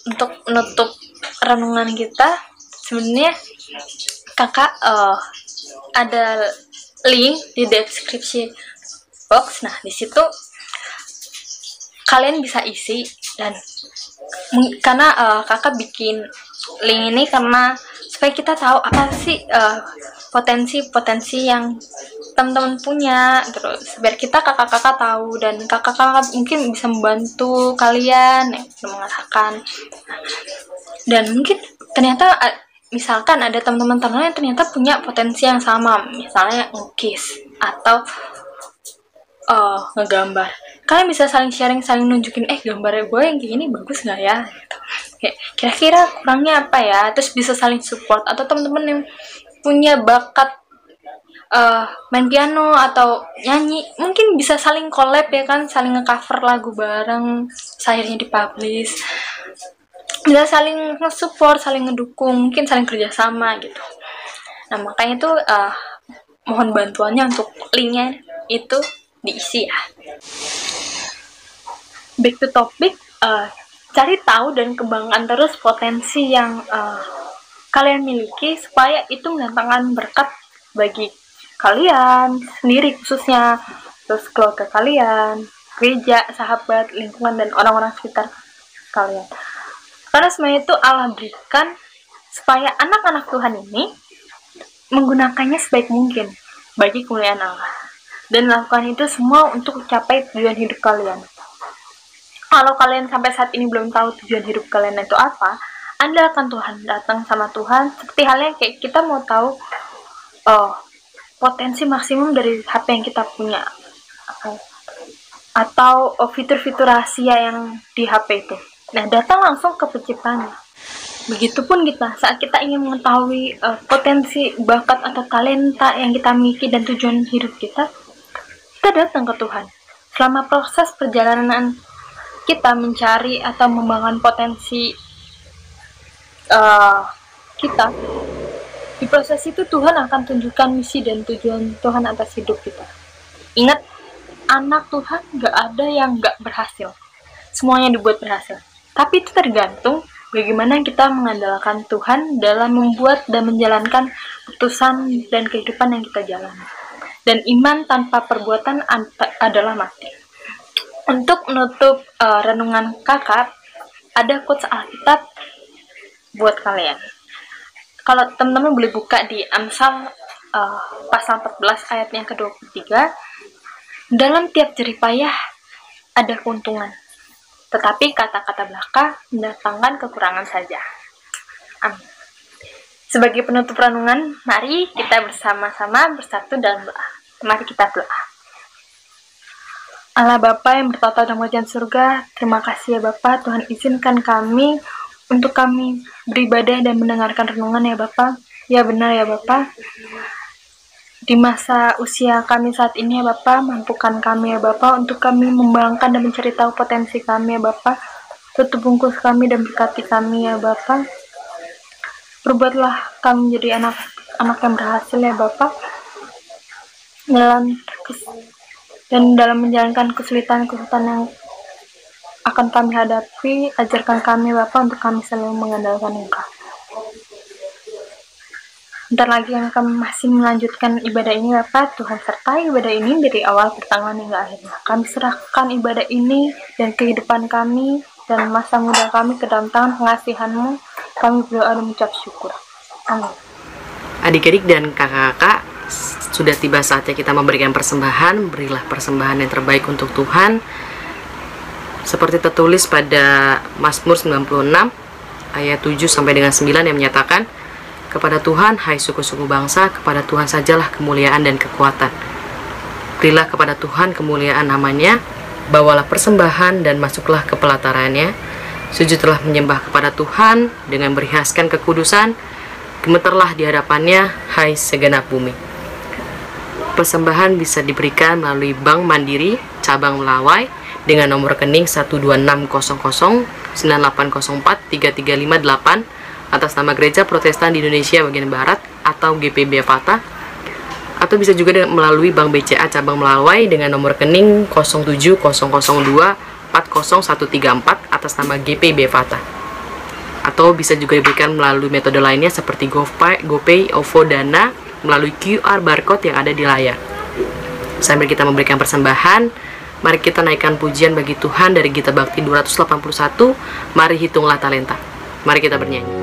Untuk menutup renungan kita, sebenarnya kakak ada link di deskripsi box. Nah, di situ kalian bisa isi, dan karena kakak bikin link ini karena supaya kita tahu apa sih potensi-potensi yang teman-teman punya, terus biar kita kakak-kakak tahu, dan kakak-kakak mungkin bisa membantu kalian mengarahkan. Dan mungkin ternyata misalkan ada teman-teman yang ternyata punya potensi yang sama, misalnya ngelukis atau ngegambar, kalian bisa saling sharing, saling nunjukin gambarnya gue yang kayak gini bagus nggak ya gitu. Kayak kira-kira kurangnya apa ya, terus bisa saling support. Atau teman-teman yang punya bakat main piano atau nyanyi, mungkin bisa saling collab ya kan, saling nge-cover lagu bareng, akhirnya dipublish, bisa saling nge-support, saling ngedukung, mungkin saling kerjasama gitu. Nah, makanya itu mohon bantuannya untuk linknya itu diisi ya. Back to topic, cari tahu dan kembangkan terus potensi yang kalian miliki, supaya itu mendatangkan berkat bagi kalian sendiri khususnya, terus keluarga kalian, gereja, sahabat, lingkungan, dan orang-orang sekitar kalian. Karena semuanya itu Allah berikan supaya anak-anak Tuhan ini menggunakannya sebaik mungkin bagi kemuliaan Allah, dan lakukan itu semua untuk capai tujuan hidup kalian. Kalau kalian sampai saat ini belum tahu tujuan hidup kalian itu apa, andalkan Tuhan, datang sama Tuhan, seperti halnya kayak kita mau tahu potensi maksimum dari HP yang kita punya, atau fitur-fitur rahasia yang di HP itu. Nah, datang langsung ke penciptanya. Begitupun kita, saat kita ingin mengetahui potensi, bakat, atau talenta yang kita miliki dan tujuan hidup kita datang ke Tuhan. Selama proses perjalanan kita mencari atau membangun potensi kita, di proses itu Tuhan akan tunjukkan misi dan tujuan Tuhan atas hidup kita. Ingat, anak Tuhan gak ada yang gak berhasil. Semuanya dibuat berhasil. Tapi itu tergantung bagaimana kita mengandalkan Tuhan dalam membuat dan menjalankan putusan dan kehidupan yang kita jalani. Dan iman tanpa perbuatan adalah mati. Untuk menutup renungan kakak, ada quotes Alkitab buat kalian. Kalau teman-teman boleh buka di Amsal pasal 14 ayat yang ke-23, dalam tiap jerih payah ada keuntungan, tetapi kata-kata belaka mendatangkan kekurangan saja. Amin. Sebagai penutup renungan, mari kita bersama-sama bersatu dalam doa. Mari kita doa. Allah Bapa yang bertata dalam kerajaan surga, terima kasih ya Bapa, Tuhan izinkan kami untuk kami beribadah dan mendengarkan renungan ya Bapa. Ya benar ya Bapa. Di masa usia kami saat ini ya Bapa, mampukan kami ya Bapa untuk kami membanggakan dan mencari tahu potensi kami ya Bapa. Tutup bungkus kami dan berkati kami ya Bapa. Perbuatlah kami menjadi anak-anak yang berhasil ya Bapa. Dalam menjalankan kesulitan-kesulitan yang akan kami hadapi, ajarkan kami Bapak untuk kami selalu mengandalkan Engkau. Bentar lagi yang kami masih melanjutkan ibadah ini Bapak, Tuhan sertai ibadah ini dari awal pertengahan hingga akhirnya. Kami serahkan ibadah ini dan kehidupan kami dan masa muda kami ke dalam tangan pengasihan-Mu. Kami berdoa dan mengucap syukur. Amin. Adik-adik dan kakak-kakak, sudah tiba saatnya kita memberikan persembahan. Berilah persembahan yang terbaik untuk Tuhan, seperti tertulis pada Mazmur 96 ayat 7 sampai dengan 9 yang menyatakan, kepada Tuhan, hai suku-suku bangsa, kepada Tuhan sajalah kemuliaan dan kekuatan. Berilah kepada Tuhan kemuliaan namanya, bawalah persembahan dan masuklah ke pelatarannya. sujud telah menyembah kepada Tuhan dengan berhiaskan kekudusan, gemeterlah di hadapannya, hai segenap bumi. Persembahan bisa diberikan melalui Bank Mandiri, cabang Melawai, dengan nomor rekening 1260098043358 atas nama Gereja Protestan di Indonesia bagian Barat atau GPB Fata, atau bisa juga melalui Bank BCA cabang Melawai dengan nomor rekening 07002400134 atas nama GPB Fata, atau bisa juga diberikan melalui metode lainnya seperti GoPay, OVO, Dana melalui QR barcode yang ada di layar. Sambil kita memberikan persembahan, mari kita naikkan pujian bagi Tuhan dari Gita Bakti 281, Mari Hitunglah Talenta. Mari kita bernyanyi.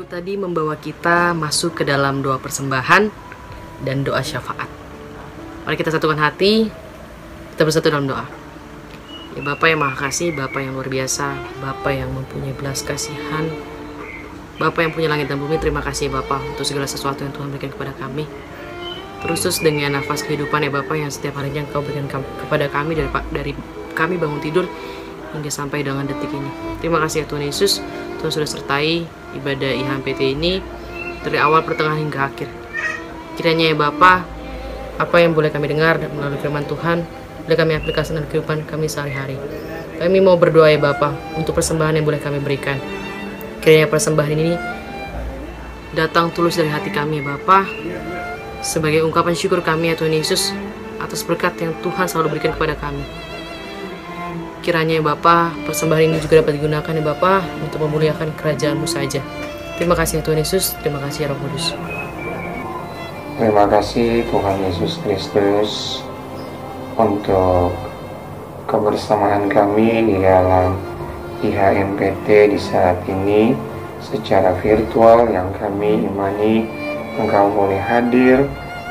Tadi membawa kita masuk ke dalam doa persembahan dan doa syafaat. Mari kita satukan hati, kita bersatu dalam doa. Ya Bapa yang Maha Kasih, Bapa yang luar biasa, Bapa yang mempunyai belas kasihan, Bapa yang punya langit dan bumi, terima kasih Bapa untuk segala sesuatu yang Tuhan berikan kepada kami. Terus dengan nafas kehidupan ya Bapa yang setiap harinya Engkau berikan kepada kami dari kami bangun tidur hingga sampai dengan detik ini. Terima kasih ya Tuhan Yesus, Tuhan sudah sertai ibadah IHMPT ini dari awal, pertengahan hingga akhir. Kiranya ya Bapa, apa yang boleh kami dengar melalui firman Tuhan, boleh kami aplikasikan dalam kehidupan kami sehari-hari. Kami mau berdoa ya Bapa untuk persembahan yang boleh kami berikan. Kiranya persembahan ini datang tulus dari hati kami ya Bapa, sebagai ungkapan syukur kami ya Tuhan Yesus atas berkat yang Tuhan selalu berikan kepada kami. Kiranya ya Bapa, persembahan ini juga dapat digunakan ya Bapa untuk memuliakan kerajaan-Mu saja. Terima kasih ya Tuhan Yesus, terima kasih ya Roh Kudus. Terima kasih Tuhan Yesus Kristus untuk kebersamaan kami di dalam IHMPT di saat ini secara virtual yang kami imani Engkau boleh hadir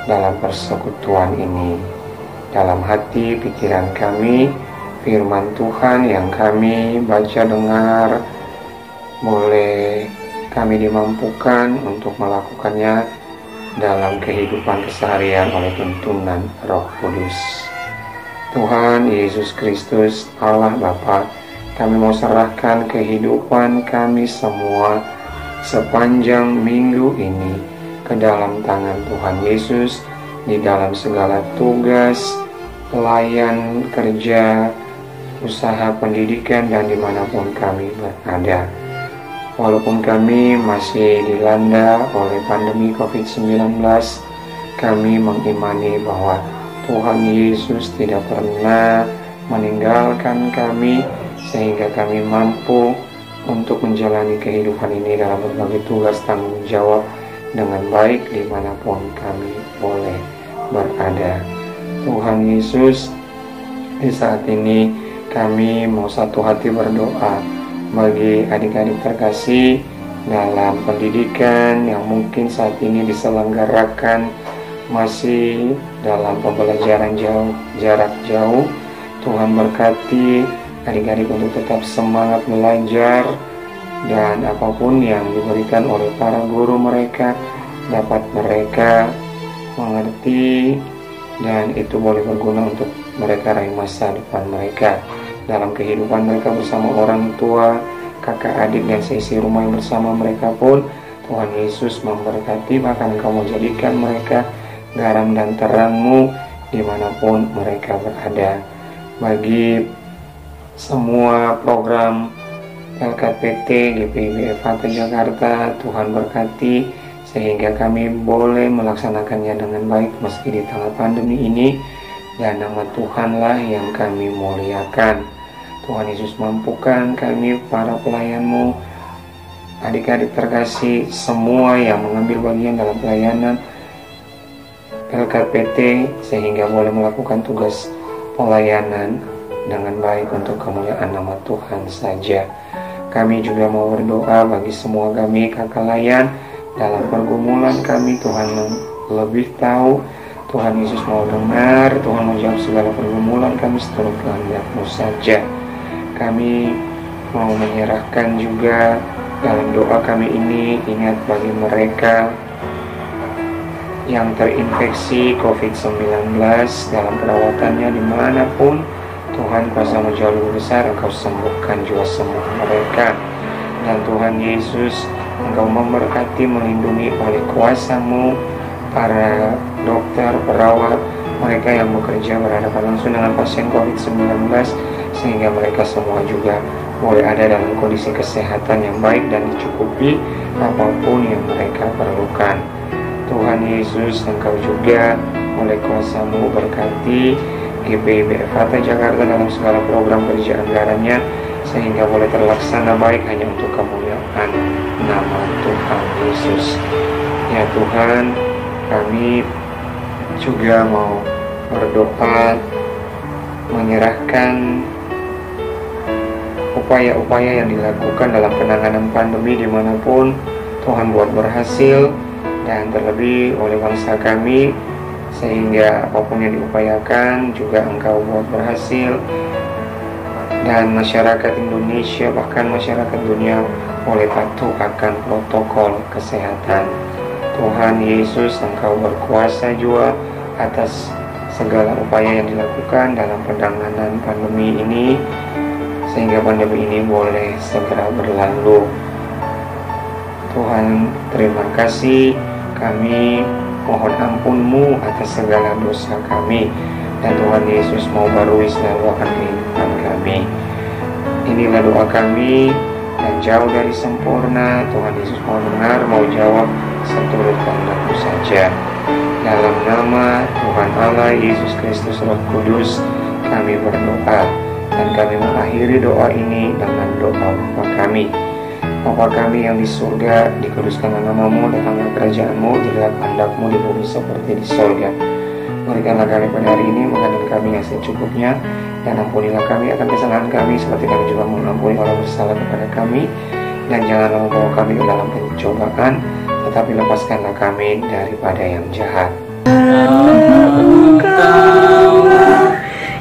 dalam persekutuan ini. Dalam hati pikiran kami, firman Tuhan yang kami baca dengar boleh kami dimampukan untuk melakukannya dalam kehidupan keseharian oleh tuntunan Roh Kudus. Tuhan Yesus Kristus, Allah Bapa, kami mau serahkan kehidupan kami semua sepanjang minggu ini ke dalam tangan Tuhan Yesus, di dalam segala tugas, pelayan kerja, usaha pendidikan, dan dimanapun kami berada. Walaupun kami masih dilanda oleh pandemi COVID-19, kami mengimani bahwa Tuhan Yesus tidak pernah meninggalkan kami, sehingga kami mampu untuk menjalani kehidupan ini dalam berbagai tugas tanggung jawab dengan baik dimanapun kami boleh berada. Tuhan Yesus, di saat ini kami mau satu hati berdoa bagi adik-adik terkasih dalam pendidikan yang mungkin saat ini diselenggarakan masih dalam pembelajaran jarak jauh. Tuhan berkati adik-adik untuk tetap semangat belajar, dan apapun yang diberikan oleh para guru mereka dapat mereka mengerti, dan itu boleh berguna untuk mereka raih masa depan mereka dalam kehidupan mereka bersama orang tua, kakak adik, dan seisi rumah yang bersama mereka pun. Tuhan Yesus memberkati, bahkan Engkau mau jadikan mereka garam dan terang-Mu dimanapun mereka berada. Bagi semua program LKPT GPIB FHT Jakarta, Tuhan berkati sehingga kami boleh melaksanakannya dengan baik meski di tengah pandemi ini, dan nama Tuhanlah yang kami muliakan. Tuhan Yesus mampukan kami para pelayan-Mu, adik-adik terkasih semua yang mengambil bagian dalam pelayanan LKPT sehingga boleh melakukan tugas pelayanan dengan baik untuk kemuliaan nama Tuhan saja. Kami juga mau berdoa bagi semua kami kakak layan dalam pergumulan kami. Tuhan lebih tahu, Tuhan Yesus mau dengar, Tuhan mau jawab segala pergumulan kami seturut kehendak-Mu saja. Kami mau menyerahkan juga dalam doa kami ini, ingat bagi mereka yang terinfeksi COVID-19 dalam perawatannya dimanapun, Tuhan kuasa-Mu jauh lebih besar, Engkau sembuhkan jiwa semua mereka. Dan Tuhan Yesus, Engkau memberkati, melindungi oleh kuasa-Mu para dokter, perawat, mereka yang bekerja berhadapan langsung dengan pasien COVID-19, sehingga mereka semua juga boleh ada dalam kondisi kesehatan yang baik dan dicukupi apapun yang mereka perlukan. Tuhan Yesus, Engkau juga oleh kuasa-Mu berkati GPIB FHT Jakarta dalam segala program kerja anggarannya, sehingga boleh terlaksana baik hanya untuk kemuliaan nama Tuhan Yesus. Ya Tuhan, kami juga mau berdoa menyerahkan upaya-upaya yang dilakukan dalam penanganan pandemi dimanapun Tuhan buat berhasil, dan terlebih oleh bangsa kami, sehingga apapun yang diupayakan juga Engkau buat berhasil, dan masyarakat Indonesia bahkan masyarakat dunia boleh patuh akan protokol kesehatan. Tuhan Yesus, Engkau berkuasa juga atas segala upaya yang dilakukan dalam penanganan pandemi ini, sehingga pandemi ini boleh segera berlalu. Tuhan, terima kasih. Kami mohon ampun-Mu atas segala dosa kami, dan Tuhan Yesus mau barui selalu akan kehidupan kami. Inilah doa kami, dan jauh dari sempurna, Tuhan Yesus mau dengar, mau jawab seturut kehendak-Mu saja. Dalam nama Tuhan Allah Yesus Kristus Roh Kudus kami berdoa, dan kami mengakhiri doa ini dengan doa Bapa kami. Bapa kami yang di surga, dikuduskanlah nama-Mu, datanglah kerajaan-Mu, jadilah kehendak-Mu di bumi seperti di surga. Berikanlah kami pada hari ini makanan kami yang secukupnya, dan ampunilah kami akan kesalahan kami seperti kami juga mengampuni orang bersalah kepada kami, dan janganlah membawa kami ke dalam pencobaan, tetapi lepaskanlah kami daripada yang jahat. Engkaulah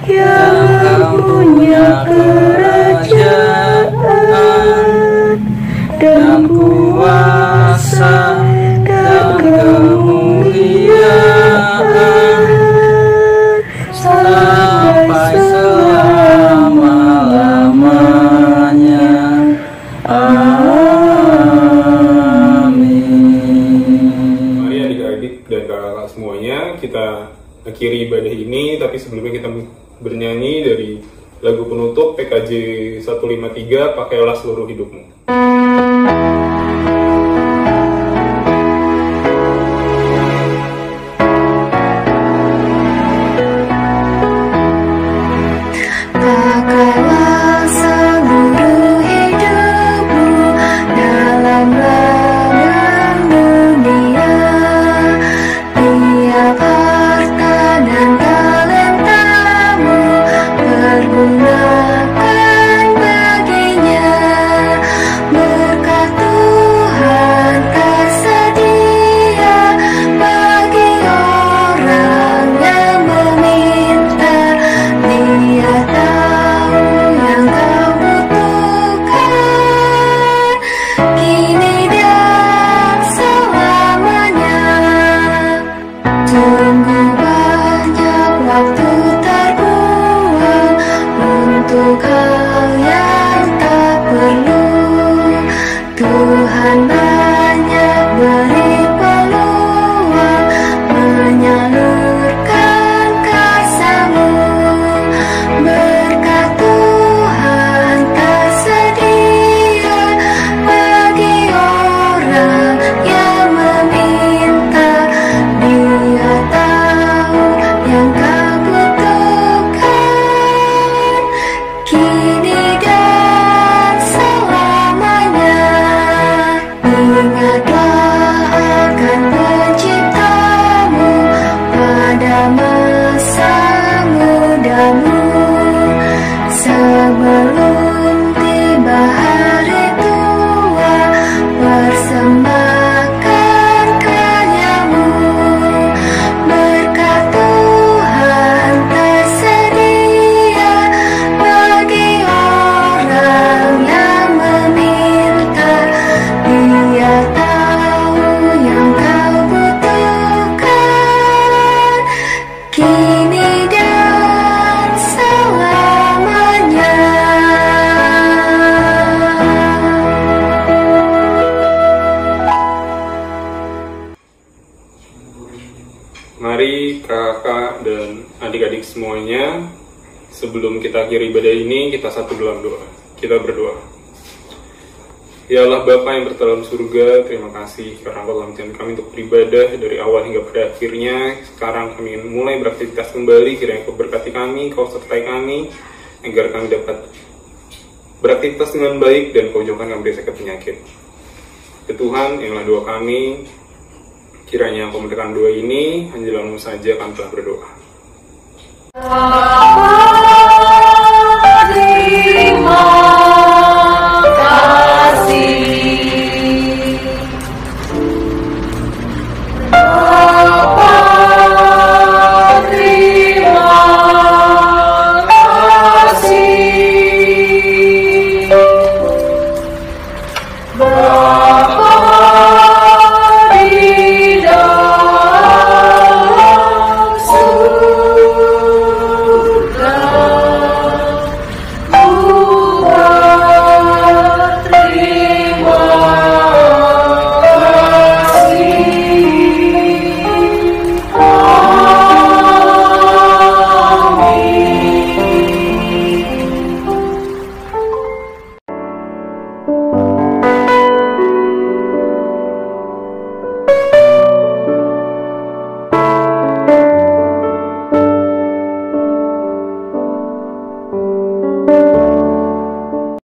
yang punya kerajaan dan kuasa dan kemuliaan sampai selama-lamanya. Amin. Mari adik-adik dan kakak semuanya, kita akhiri ibadah ini, tapi sebelumnya kita bernyanyi dari lagu penutup PKJ 153, Pakailah Seluruh Hidupmu. Berguna untuk hal yang tak perlu. Tuhan banyak beri peluang menyalurkan kasih-Mu. Berkat Tuhan tersedia bagi orang yang meminta. Dia tahu yang kau butuhkan kini dan selamanya. Ingatlah akan Penciptamu pada masa mudamu, sebelum tiba hari tua. Persembahkan karyamu. Berkat Tuhan tersedia bagi orang yang meminta. Dia tahu yang kau butuhkan kini dan selamanya. Mari kakak dan adik-adik semuanya, sebelum kita akhiri ibadah ini, kita satu dalam doa. Kita berdoa. Ya Allah Bapa yang berdalam surga, terima kasih karena Engkau telah mengizinkan kami untuk beribadah dari awal hingga pada akhirnya. Sekarang kami ingin mulai beraktivitas kembali, kiranya Engkau berkati kami, Kau sertai kami, agar kami dapat beraktivitas dengan baik dan Kau jauhkan kami dari sakit penyakit. Ya Tuhan, inilah doa kami. Kiranya Engkau mendengarkan doa ini, hanya dalam-Mu saja kami telah berdoa. Terima kasih. Bapa, terima kasih. Bapa di dalam surga,